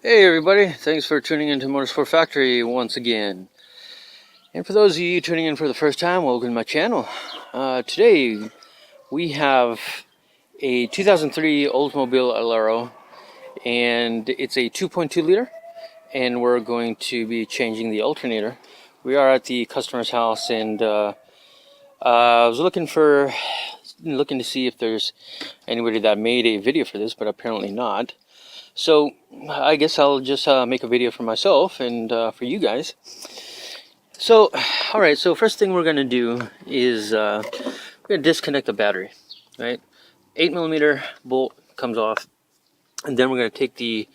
Hey everybody, thanks for tuning into Motorsport Factory once again. And for those of you tuning in for the first time, welcome to my channel. Today we have a 2003 Oldsmobile Alero, and it's a 2.2 liter, and we're going to be changing the alternator. We are at the customer's house, and I was looking to see if there's anybody that made a video for this, but apparently not. So I guess I'll just make a video for myself and for you guys. So, alright, so first thing we're going to do is we're going to disconnect the battery, right? 8mm bolt comes off, and then we're going to take the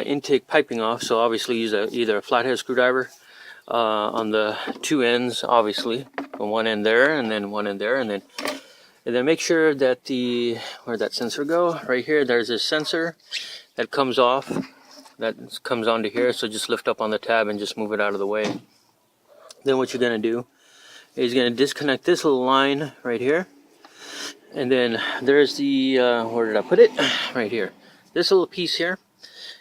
intake piping off. So obviously use either a flathead screwdriver on the two ends, obviously, on one end there and then one end there, and then make sure that where'd that sensor go? Right here, there's a sensor that comes off, that comes onto here, so just lift up on the tab and just move it out of the way. Then what you're going to do is you're going to disconnect this little line right here, and then there's the, where did I put it? Right here. This little piece here,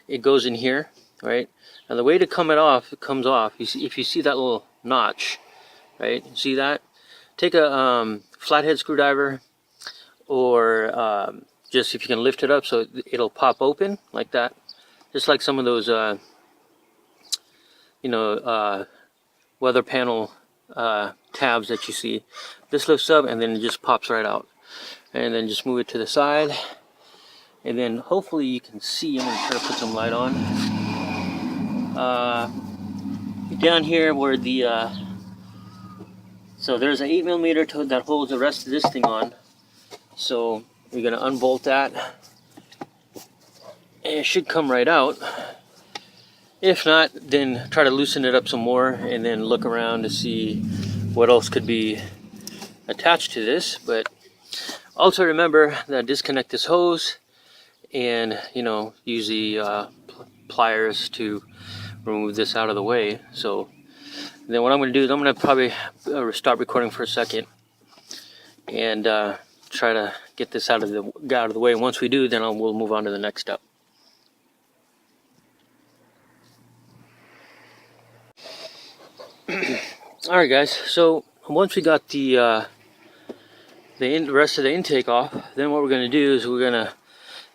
it goes in here, right? Now the way to come it off, it comes off, if you see that little notch, right? See that? Take a flathead screwdriver, or just if you can lift it up so it'll pop open like that, just like some of those weather panel tabs that you see. This lifts up and then it just pops right out, and then just move it to the side, and then hopefully you can see. I'm going to try to put some light on down here where the so there's an 8mm that holds the rest of this thing on. So you're going to unbolt that, and it should come right out. If not, then try to loosen it up some more and then look around to see what else could be attached to this. But also remember that disconnect this hose, and use the pliers to remove this out of the way. So then what I'm going to do is I'm going to probably stop recording for a second and try to get this out of the way. And once we do, then we'll move on to the next step. All right, guys. So once we got the rest of the intake off, then what we're going to do is we're going to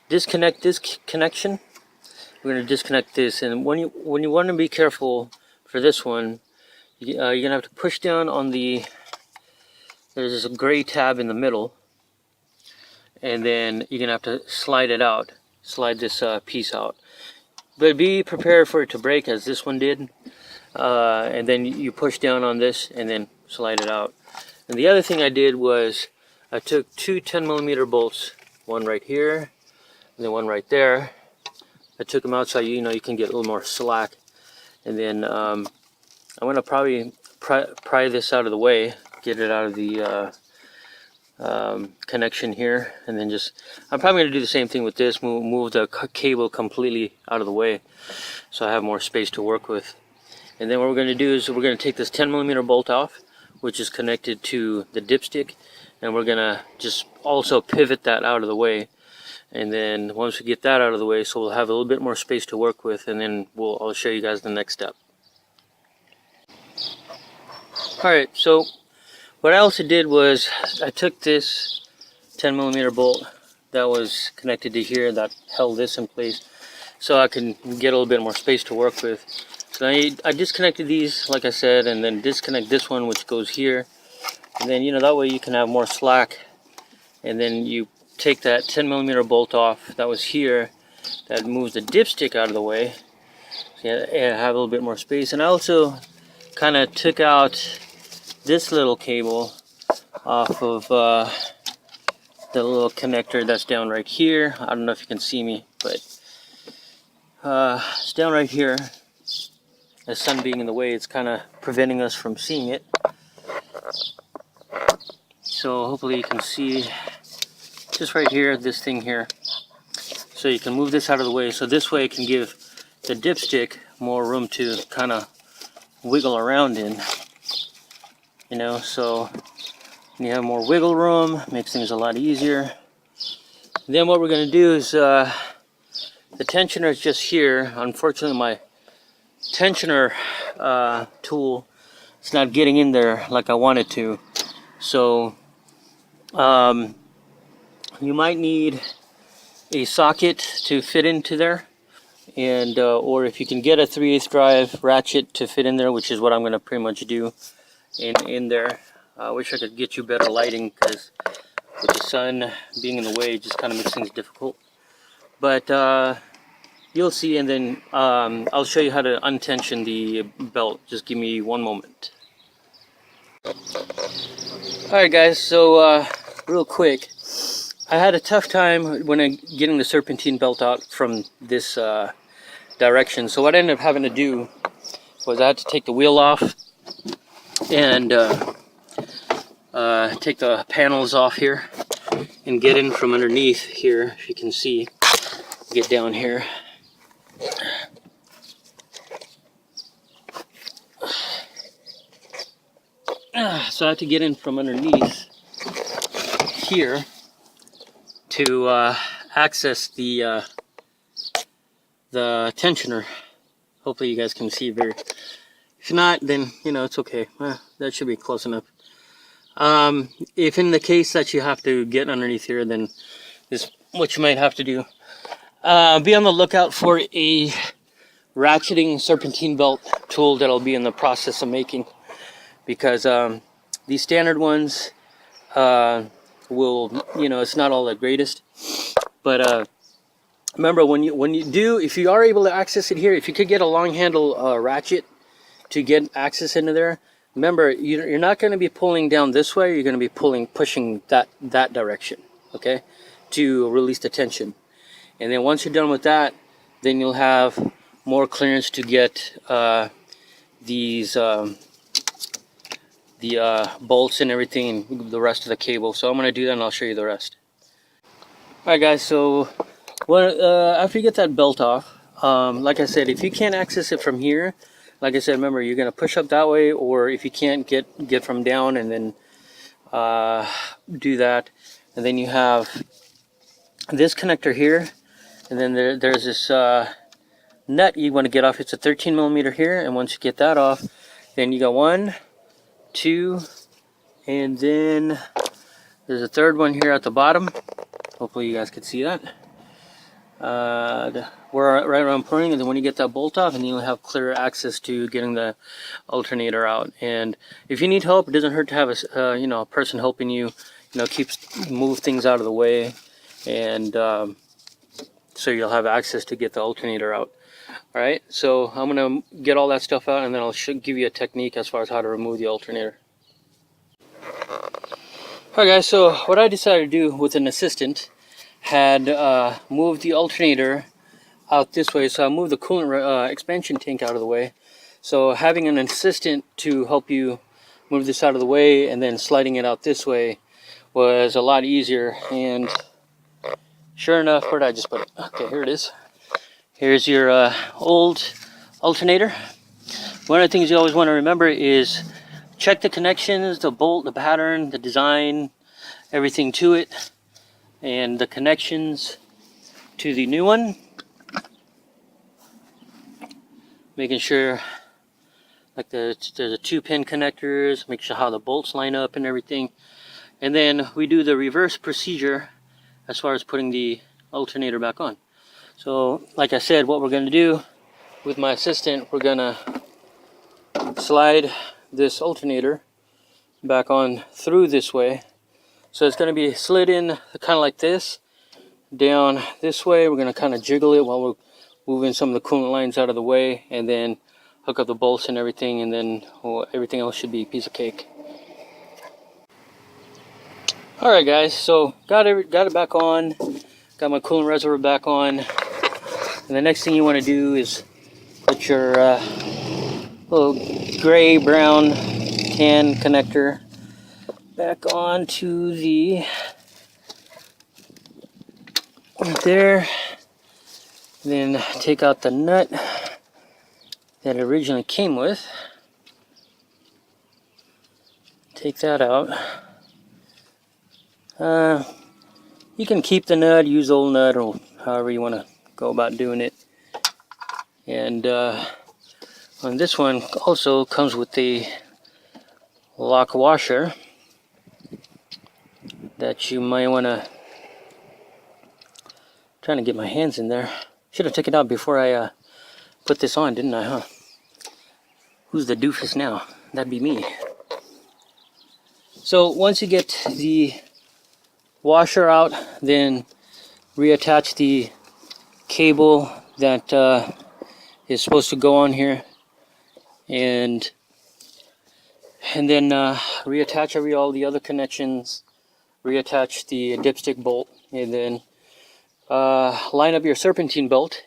disconnect this connection. We're going to disconnect this, and when you want to be careful for this one, you're going to have to push down on there's a gray tab in the middle, and then you're going to have to slide it out, slide this piece out. But be prepared for it to break, as this one did, and then you push down on this and then slide it out. And the other thing I did was I took two 10mm bolts, one right here and then one right there. I took them out so you can get a little more slack, and then I'm going to probably pry this out of the way, get it out of the connection here, and then I'm probably going to do the same thing with this, move the cable completely out of the way so I have more space to work with. And then what we're going to do is we're going to take this 10mm bolt off, which is connected to the dipstick, and we're going to just also pivot that out of the way. And then once we get that out of the way, so we'll have a little bit more space to work with, and then I'll show you guys the next step. Alright, so what I also did was I took this 10mm bolt that was connected to here that held this in place so I can get a little bit more space to work with. So I disconnected these, like I said, and then disconnect this one, which goes here. And then, that way you can have more slack. And then you take that 10mm bolt off that was here, that moves the dipstick out of the way. So yeah, have a little bit more space. And I also kind of took out this little cable off of the little connector that's down right here. I don't know if you can see me, but it's down right here. The sun being in the way, it's kind of preventing us from seeing it. So hopefully you can see just right here, this thing here. So you can move this out of the way, so this way it can give the dipstick more room to kind of wiggle around in. So you have more wiggle room, makes things a lot easier. Then what we're going to do is The tensioner is just here. Unfortunately, my tensioner tool is not getting in there like I want it to. So you might need a socket to fit into there, and or if you can get a 3/8 drive ratchet to fit in there, which is what I'm going to pretty much do in there. I wish I could get you better lighting, because with the sun being in the way, it just kind of makes things difficult. But you'll see, and then I'll show you how to untension the belt. Just give me one moment. Alright guys, so real quick, I had a tough time when getting the Serpentine belt out from this direction. So what I ended up having to do was I had to take the wheel off and take the panels off here and get in from underneath here, if you can see. Get down here. So I have to get in from underneath here to access the tensioner. Hopefully you guys can see very. If not, then you know it's okay. That should be close enough. If in the case that you have to get underneath here, then this is what you might have to do. Be on the lookout for a ratcheting serpentine belt tool that I'll be in the process of making, because these standard ones will, you know, it's not all the greatest. But remember, when you do, if you are able to access it here, if you could get a long handle ratchet to get access into there, remember, you're not going to be pulling down this way. You're going to be pushing that direction, okay, to release the tension. And then once you're done with that, then you'll have more clearance to get these the bolts and everything, and the rest of the cable. So I'm going to do that, and I'll show you the rest. Alright guys, so after you get that belt off, like I said, if you can't access it from here, like I said, remember, you're going to push up that way, or if you can't get from down, and then do that. And then you have this connector here, and then there's this nut you want to get off. It's a 13 millimeter here, and once you get that off, then you got 1, 2, and then there's a third one here at the bottom. Hopefully you guys can see that. Right where I'm pointing, and then when you get that bolt off, and you'll have clear access to getting the alternator out. And if you need help, it doesn't hurt to have a a person helping you. Move things out of the way, and so you'll have access to get the alternator out. All right, so I'm gonna get all that stuff out, and then I'll give you a technique as far as how to remove the alternator. All right guys, so what I decided to do with an assistant had moved the alternator out this way. So I moved the coolant expansion tank out of the way. So having an assistant to help you move this out of the way and then sliding it out this way was a lot easier. And sure enough, where did I just put it? Okay, here it is. Here's your old alternator. One of the things you always want to remember is check the connections, the bolt, the pattern, the design, everything to it, and the connections to the new one. Making sure, like there's the 2-pin connectors, make sure how the bolts line up and everything. And then we do the reverse procedure as far as putting the alternator back on. So like I said, what we're going to do with my assistant, we're going to slide this alternator back on through this way. So it's going to be slid in kind of like this, down this way. We're going to kind of jiggle it while we're moving some of the coolant lines out of the way, and then hook up the bolts and everything, and then everything else should be a piece of cake. Alright guys, so got it back on, got my coolant reservoir back on, and the next thing you want to do is put your little gray, brown, tan connector back onto the there. Then take out the nut that it originally came with. Take that out. You can keep the nut, use old nut, or however you want to go about doing it. And on this one also comes with the lock washer that you might want to, trying to get my hands in there. Should have taken it out before I put this on, didn't I, huh? Who's the doofus now? That'd be me. So once you get the washer out, then reattach the cable that is supposed to go on here, and then reattach all the other connections, reattach the dipstick bolt, and then line up your serpentine belt,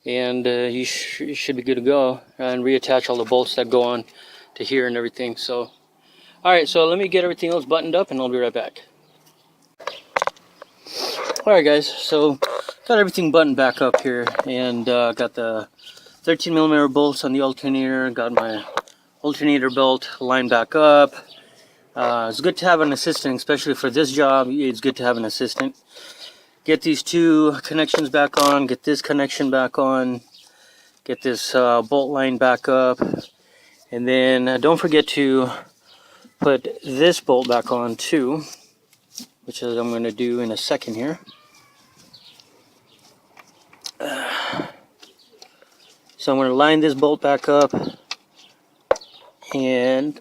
and you should be good to go, and reattach all the bolts that go on to here and everything. So alright, so let me get everything else buttoned up and I'll be right back. Alright guys, so got everything buttoned back up here, and got the 13mm bolts on the alternator, got my alternator belt lined back up. It's good to have an assistant, especially for this job. It's good to have an assistant. Get these two connections back on, get this connection back on, get this bolt line back up, and then don't forget to put this bolt back on too, which is I'm going to do in a second here. So I'm going to line this bolt back up, and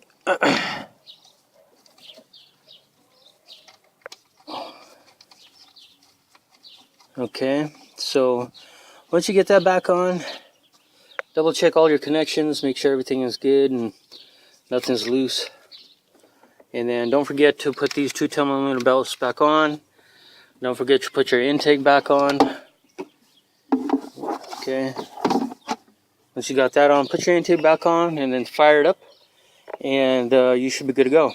okay, so once you get that back on, double check all your connections, make sure everything is good and nothing's loose. And then don't forget to put these two 10mm belts back on. Don't forget to put your intake back on. Okay, once you got that on, put your intake back on and then fire it up, and you should be good to go.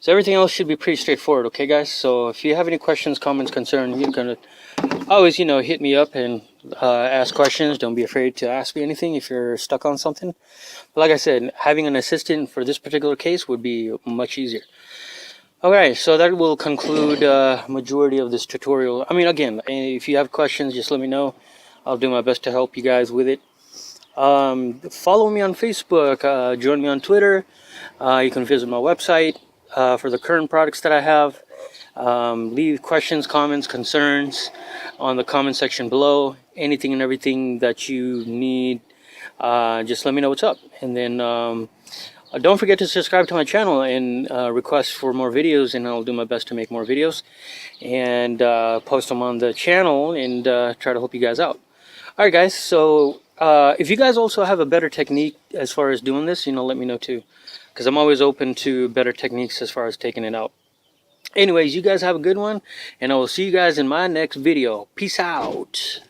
So everything else should be pretty straightforward, okay guys? So if you have any questions, comments, concerns, you can always, hit me up and ask questions. Don't be afraid to ask me anything if you're stuck on something. But like I said, having an assistant for this particular case would be much easier. Alright, so that will conclude majority of this tutorial. I mean, again, if you have questions, just let me know. I'll do my best to help you guys with it. Follow me on Facebook, join me on Twitter. You can visit my website for the current products that I have. Leave questions, comments, concerns on the comment section below. Anything and everything that you need, just let me know what's up. And then don't forget to subscribe to my channel and request for more videos, and I'll do my best to make more videos and post them on the channel and try to help you guys out. Alright guys, so if you guys also have a better technique as far as doing this, let me know too, because I'm always open to better techniques as far as taking it out. Anyways, you guys have a good one, and I will see you guys in my next video. Peace out.